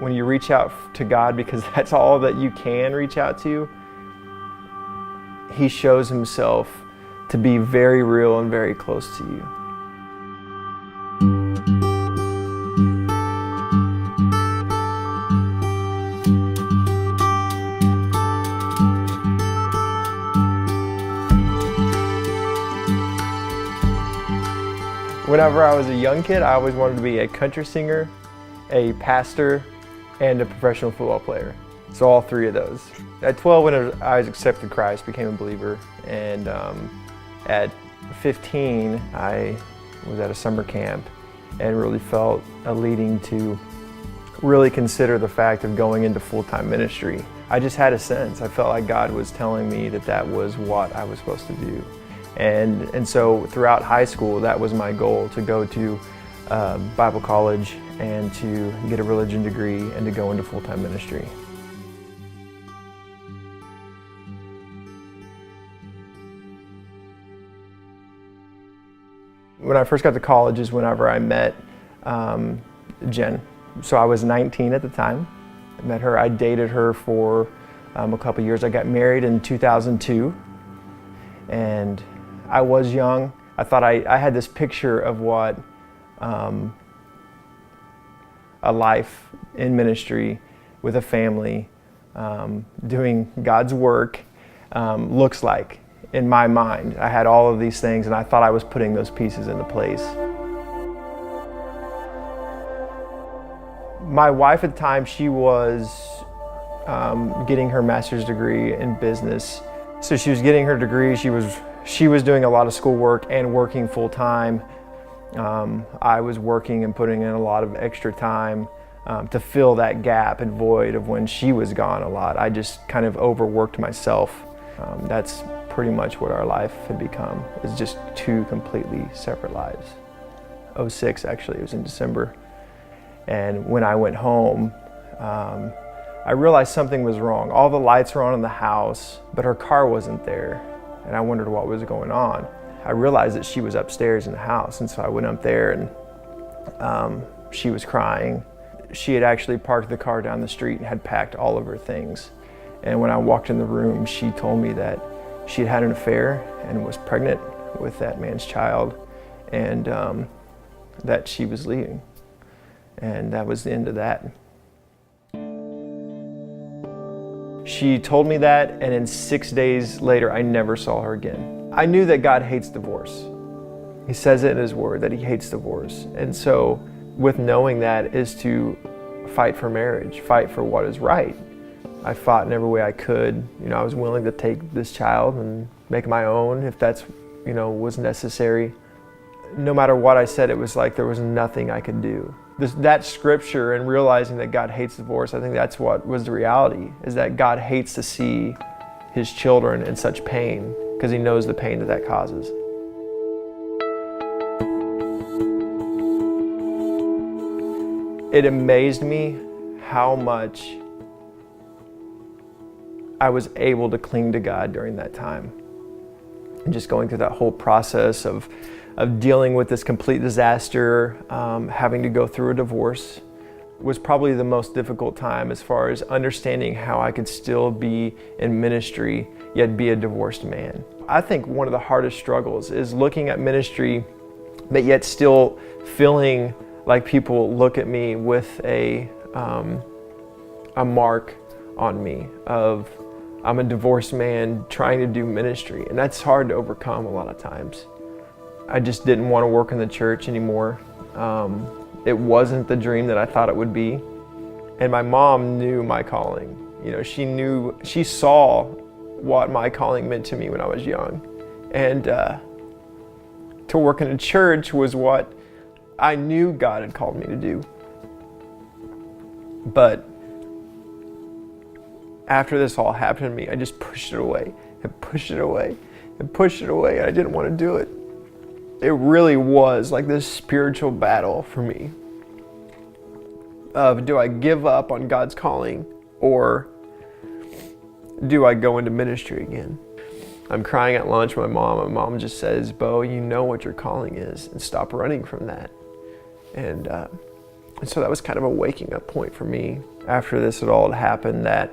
When you reach out to God, because that's all that you can reach out to, He shows Himself to be very real and very close to you. Whenever I was a young kid, I always wanted to be a country singer, a pastor, and a professional football player. So all three of those. At 12, when I accepted Christ, became a believer, and at 15, I was at a summer camp and really felt a leading to really consider the fact of going into full-time ministry. I just had a sense. I felt like God was telling me that that was what I was supposed to do. And so throughout high school, that was my goal, to go to Bible college and to get a religion degree and to go into full-time ministry. When I first got to college is whenever I met Jen. So I was 19 at the time. I met her. I dated her for a couple years. I got married in 2002, and I was young. I thought I had this picture of what a life in ministry with a family doing God's work looks like. In my mind, I had all of these things, and I thought I was putting those pieces into place. My wife at the time, she was getting her master's degree in business. So she was getting her degree, she was doing a lot of schoolwork and working full time. I was working and putting in a lot of extra time to fill that gap and void of when she was gone a lot. I just kind of overworked myself. That's pretty much what our life had become, is just two completely separate lives. 06, actually, it was in December. And when I went home, I realized something was wrong. All the lights were on in the house, but her car wasn't there. And I wondered what was going on. I realized that she was upstairs in the house, and so I went up there, and she was crying. She had actually parked the car down the street and had packed all of her things. And when I walked in the room, she told me that she had had an affair and was pregnant with that man's child, and that she was leaving. And that was the end of that. She told me that, and then 6 days later, I never saw her again. I knew that God hates divorce. He says it in His Word that He hates divorce. And so with knowing that is to fight for marriage, fight for what is right. I fought in every way I could. I was willing to take this child and make my own if that's, was necessary. No matter what I said, it was like there was nothing I could do. That scripture and realizing that God hates divorce, I think that's what was the reality, is that God hates to see His children in such pain because He knows the pain that causes. It amazed me how much I was able to cling to God during that time. And just going through that whole process of dealing with this complete disaster, having to go through a divorce, was probably the most difficult time as far as understanding how I could still be in ministry, yet be a divorced man. I think one of the hardest struggles is looking at ministry, but yet still feeling like people look at me with a mark on me of I'm a divorced man trying to do ministry, and that's hard to overcome a lot of times. I just didn't want to work in the church anymore. It wasn't the dream that I thought it would be. And my mom knew my calling. She saw what my calling meant to me when I was young. And to work in a church was what I knew God had called me to do. But after this all happened to me, I just pushed it away and pushed it away and pushed it away, and I didn't want to do it. It really was like this spiritual battle for me of, do I give up on God's calling, or do I go into ministry again? I'm crying at lunch with my mom. My mom just says, "Beau, you know what your calling is, and stop running from that." And And so that was kind of a waking up point for me after this had all happened, that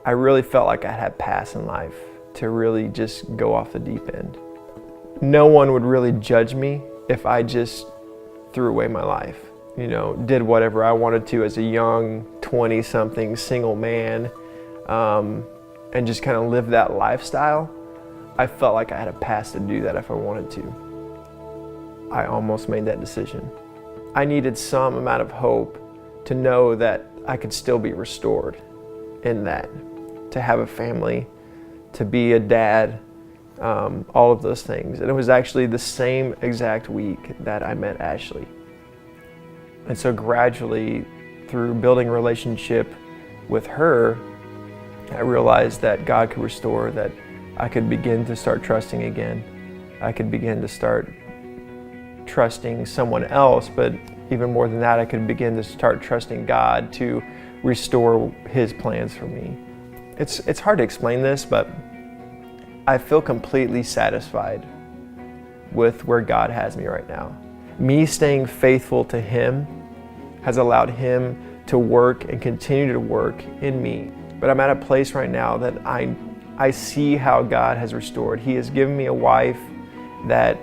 I really felt like I had passed in life to really just go off the deep end. No one would really judge me if I just threw away my life, did whatever I wanted to as a young 20-something single man, and just kind of lived that lifestyle. I felt like I had a pass to do that if I wanted to. I almost made that decision. I needed some amount of hope to know that I could still be restored in that, to have a family, to be a dad, all of those things. And it was actually the same exact week that I met Ashley. And so gradually, through building a relationship with her, I realized that God could restore, that I could begin to start trusting again. I could begin to start trusting someone else, but even more than that, I could begin to start trusting God to restore His plans for me. It's hard to explain this, but I feel completely satisfied with where God has me right now. Me staying faithful to Him has allowed Him to work and continue to work in me. But I'm at a place right now that I see how God has restored. He has given me a wife that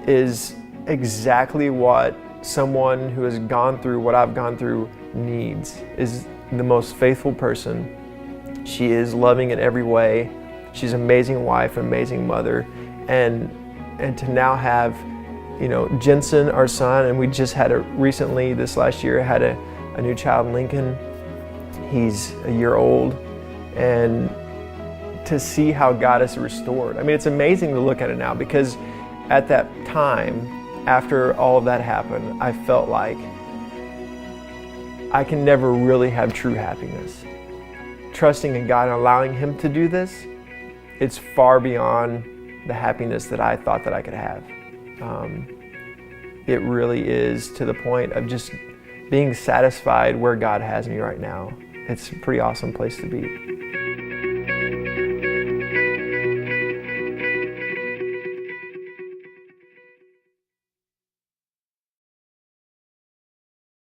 is exactly what someone who has gone through what I've gone through needs. Is the most faithful person. She is loving in every way. She's an amazing wife, amazing mother, and to now have, Jensen, our son, and we just had recently this last year had a new child, Lincoln. He's a year old, and to see how God has restored. I mean, it's amazing to look at it now, because at that time, after all of that happened, I felt like I can never really have true happiness. Trusting in God and allowing Him to do this, it's far beyond the happiness that I thought that I could have. It really is to the point of just being satisfied where God has me right now. It's a pretty awesome place to be.